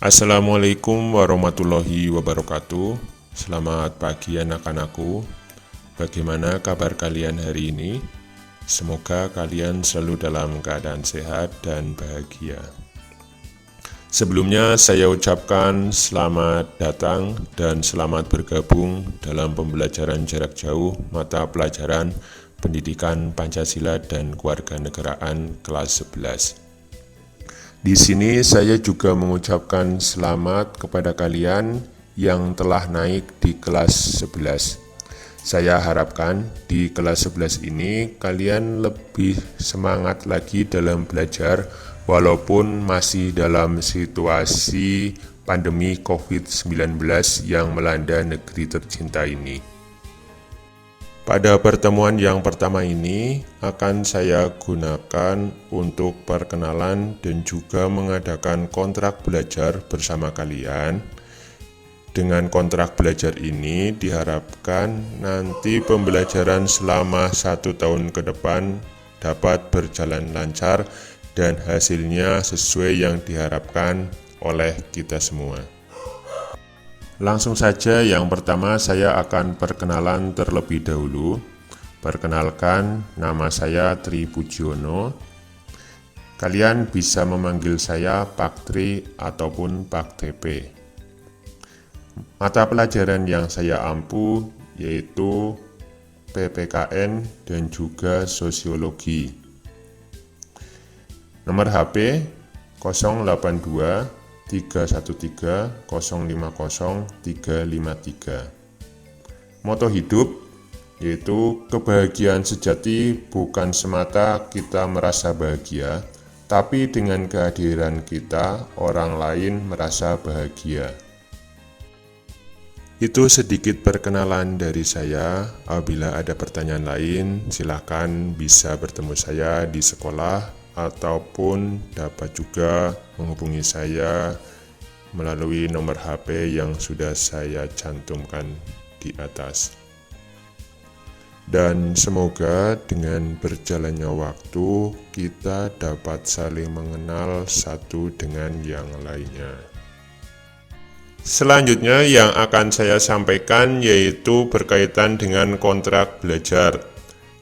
Assalamualaikum warahmatullahi wabarakatuh. Selamat pagi anak-anakku. Bagaimana kabar kalian hari ini? Semoga kalian selalu dalam keadaan sehat dan bahagia. Sebelumnya saya ucapkan selamat datang dan selamat bergabung dalam pembelajaran jarak jauh mata pelajaran Pendidikan Pancasila dan Kewarganegaraan kelas 11. Di sini saya juga mengucapkan selamat kepada kalian yang telah naik di kelas 11. Saya harapkan di kelas 11 ini kalian lebih semangat lagi dalam belajar walaupun masih dalam situasi pandemi COVID-19 yang melanda negeri tercinta ini. Pada pertemuan yang pertama ini akan saya gunakan untuk perkenalan dan juga mengadakan kontrak belajar bersama kalian. Dengan kontrak belajar ini diharapkan nanti pembelajaran selama 1 tahun ke depan dapat berjalan lancar dan hasilnya sesuai yang diharapkan oleh kita semua. Langsung saja yang pertama saya akan perkenalan terlebih dahulu. Perkenalkan, nama saya Tri Pujiono. Kalian bisa memanggil saya Pak Tri ataupun Pak TP. Mata pelajaran yang saya ampu yaitu PPKN dan juga sosiologi. Nomor HP 082 313 050 353. Moto hidup yaitu kebahagiaan sejati bukan semata kita merasa bahagia, tapi dengan kehadiran kita orang lain merasa bahagia. Itu sedikit perkenalan dari saya. Apabila ada pertanyaan lain, silakan bisa bertemu saya di sekolah ataupun dapat juga menghubungi saya melalui nomor HP yang sudah saya cantumkan di atas. Dan semoga dengan berjalannya waktu kita dapat saling mengenal satu dengan yang lainnya. Selanjutnya yang akan saya sampaikan yaitu berkaitan dengan kontrak belajar.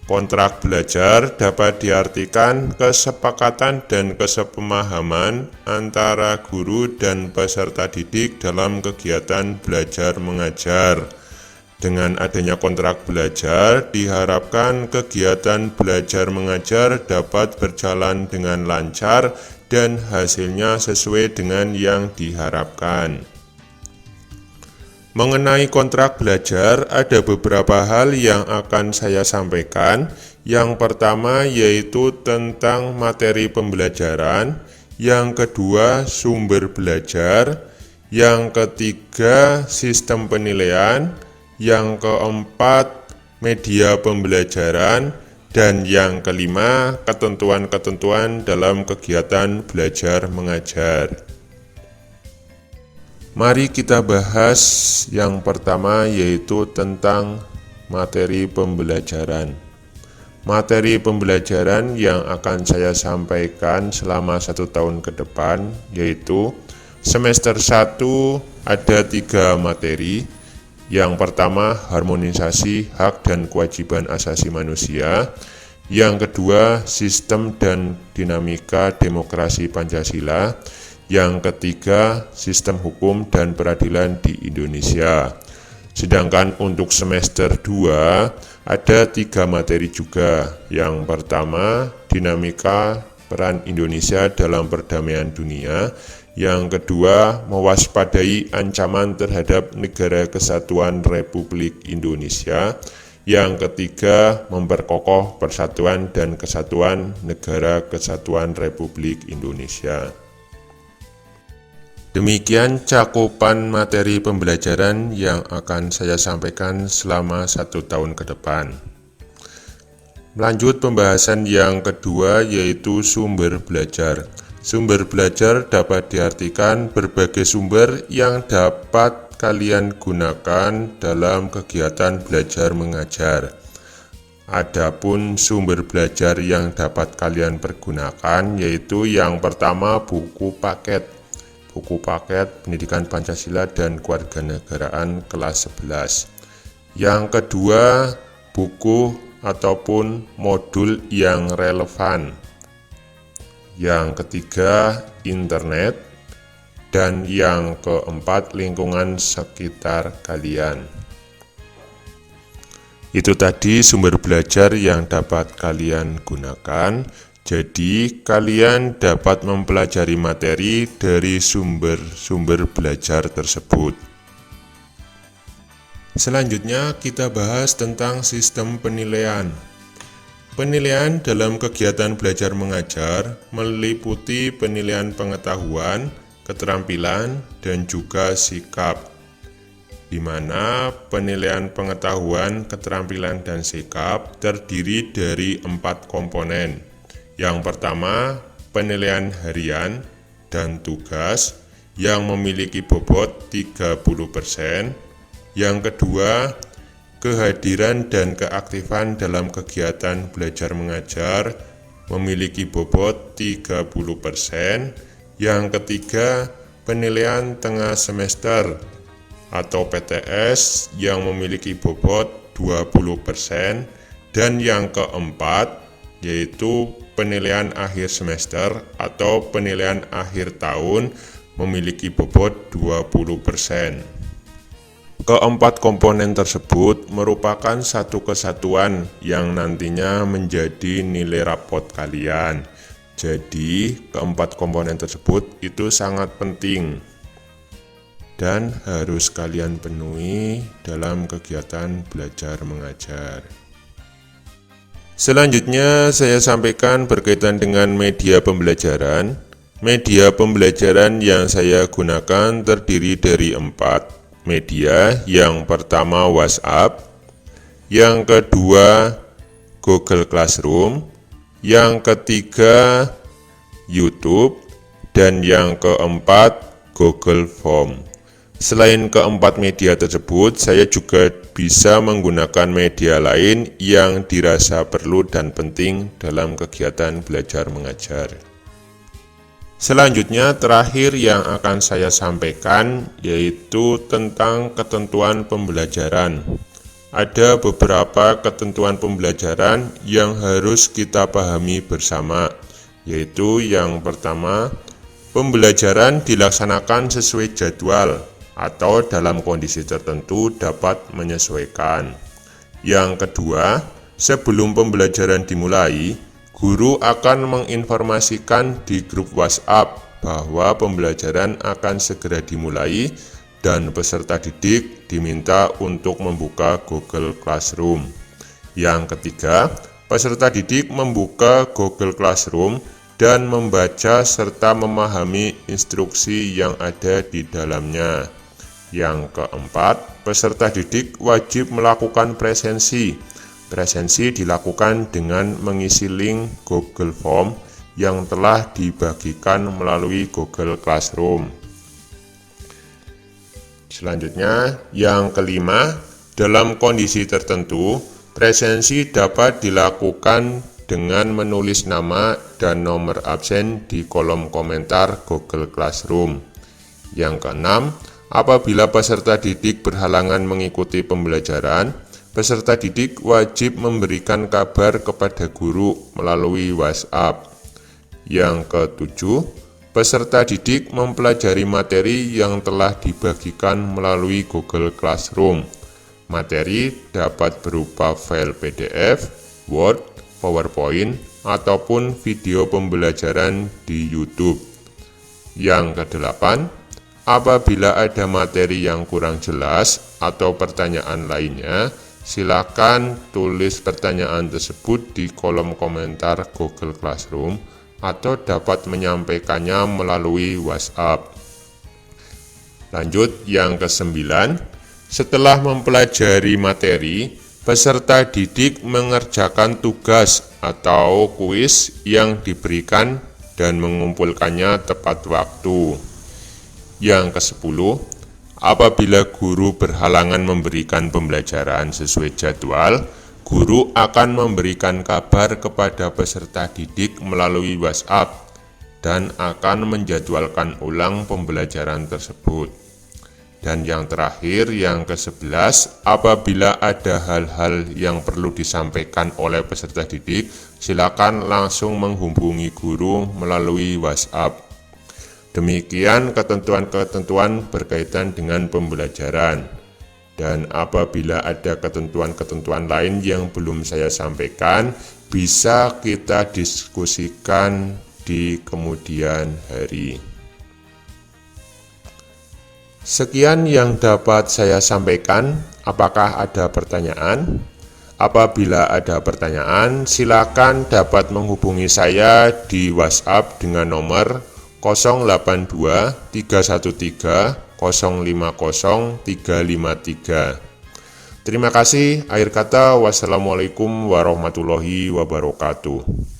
Kontrak belajar dapat diartikan kesepakatan dan kesepemahaman antara guru dan peserta didik dalam kegiatan belajar mengajar. Dengan adanya kontrak belajar, diharapkan kegiatan belajar mengajar dapat berjalan dengan lancar dan hasilnya sesuai dengan yang diharapkan. Mengenai kontrak belajar, ada beberapa hal yang akan saya sampaikan. Yang pertama yaitu tentang materi pembelajaran, yang kedua sumber belajar, yang ketiga sistem penilaian, yang keempat media pembelajaran, dan yang kelima ketentuan-ketentuan dalam kegiatan belajar mengajar. Mari kita bahas yang pertama yaitu tentang materi pembelajaran. Materi pembelajaran yang akan saya sampaikan selama 1 tahun ke depan yaitu semester 1 ada 3 materi. Yang pertama harmonisasi hak dan kewajiban asasi manusia. Yang kedua sistem dan dinamika demokrasi Pancasila. Yang ketiga, sistem hukum dan peradilan di Indonesia. Sedangkan untuk semester 2, ada 3 materi juga. Yang pertama, dinamika peran Indonesia dalam perdamaian dunia. Yang kedua, mewaspadai ancaman terhadap Negara Kesatuan Republik Indonesia. Yang ketiga, memperkokoh persatuan dan kesatuan Negara Kesatuan Republik Indonesia. Demikian cakupan materi pembelajaran yang akan saya sampaikan selama 1 tahun ke depan. Lanjut pembahasan yang kedua yaitu sumber belajar. Sumber belajar dapat diartikan berbagai sumber yang dapat kalian gunakan dalam kegiatan belajar mengajar. Adapun sumber belajar yang dapat kalian pergunakan yaitu yang pertama buku paket Pendidikan Pancasila dan Kewarganegaraan kelas 11. Yang kedua, buku ataupun modul yang relevan. Yang ketiga, internet. Dan yang keempat, lingkungan sekitar kalian. Itu tadi sumber belajar yang dapat kalian gunakan. Jadi kalian dapat mempelajari materi dari sumber-sumber belajar tersebut. Selanjutnya kita bahas tentang sistem penilaian. Penilaian dalam kegiatan belajar mengajar meliputi penilaian pengetahuan, keterampilan, dan juga sikap, di mana penilaian pengetahuan, keterampilan, dan sikap terdiri dari 4 komponen. Yang pertama, penilaian harian dan tugas yang memiliki bobot 30%. Yang kedua, kehadiran dan keaktifan dalam kegiatan belajar mengajar memiliki bobot 30%. Yang ketiga, penilaian tengah semester atau PTS yang memiliki bobot 20%, dan yang keempat yaitu penilaian akhir semester atau penilaian akhir tahun memiliki bobot 20%. Keempat komponen tersebut merupakan satu kesatuan yang nantinya menjadi nilai rapot kalian. Jadi keempat komponen tersebut itu sangat penting dan harus kalian penuhi dalam kegiatan belajar mengajar. Selanjutnya saya sampaikan berkaitan dengan media pembelajaran. Media pembelajaran yang saya gunakan terdiri dari 4 media. Yang pertama WhatsApp, yang kedua Google Classroom, yang ketiga YouTube, dan yang keempat Google Form. Selain keempat media tersebut, saya juga bisa menggunakan media lain yang dirasa perlu dan penting dalam kegiatan belajar mengajar. Selanjutnya, terakhir yang akan saya sampaikan yaitu tentang ketentuan pembelajaran. Ada beberapa ketentuan pembelajaran yang harus kita pahami bersama, yaitu yang pertama, pembelajaran dilaksanakan sesuai jadwal atau dalam kondisi tertentu dapat menyesuaikan. Yang kedua, sebelum pembelajaran dimulai, guru akan menginformasikan di grup WhatsApp bahwa pembelajaran akan segera dimulai dan peserta didik diminta untuk membuka Google Classroom. Yang ketiga, peserta didik membuka Google Classroom dan membaca serta memahami instruksi yang ada di dalamnya. Yang keempat, peserta didik wajib melakukan presensi. Presensi dilakukan dengan mengisi link Google Form yang telah dibagikan melalui Google Classroom. Selanjutnya, yang kelima, dalam kondisi tertentu, presensi dapat dilakukan dengan menulis nama dan nomor absen di kolom komentar Google Classroom. Yang keenam, apabila peserta didik berhalangan mengikuti pembelajaran, peserta didik wajib memberikan kabar kepada guru melalui WhatsApp. Yang ketujuh, peserta didik mempelajari materi yang telah dibagikan melalui Google Classroom. Materi dapat berupa file PDF, Word, PowerPoint, ataupun video pembelajaran di YouTube. Yang kedelapan, apabila ada materi yang kurang jelas atau pertanyaan lainnya, silakan tulis pertanyaan tersebut di kolom komentar Google Classroom atau dapat menyampaikannya melalui WhatsApp. Lanjut, yang kesembilan, setelah mempelajari materi, peserta didik mengerjakan tugas atau kuis yang diberikan dan mengumpulkannya tepat waktu. Yang kesepuluh, apabila guru berhalangan memberikan pembelajaran sesuai jadwal, Guru akan memberikan kabar kepada peserta didik melalui WhatsApp dan akan menjadwalkan ulang pembelajaran tersebut. Dan yang terakhir, yang ke-11, apabila ada hal-hal yang perlu disampaikan oleh peserta didik, silakan langsung menghubungi guru melalui WhatsApp. Demikian ketentuan-ketentuan berkaitan dengan pembelajaran. Dan apabila ada ketentuan-ketentuan lain yang belum saya sampaikan, bisa kita diskusikan di kemudian hari. Sekian yang dapat saya sampaikan. Apakah ada pertanyaan? Apabila ada pertanyaan, silakan dapat menghubungi saya di WhatsApp dengan nomor 082 313 050 353. Terima kasih. Akhir kata, wassalamualaikum warahmatullahi wabarakatuh.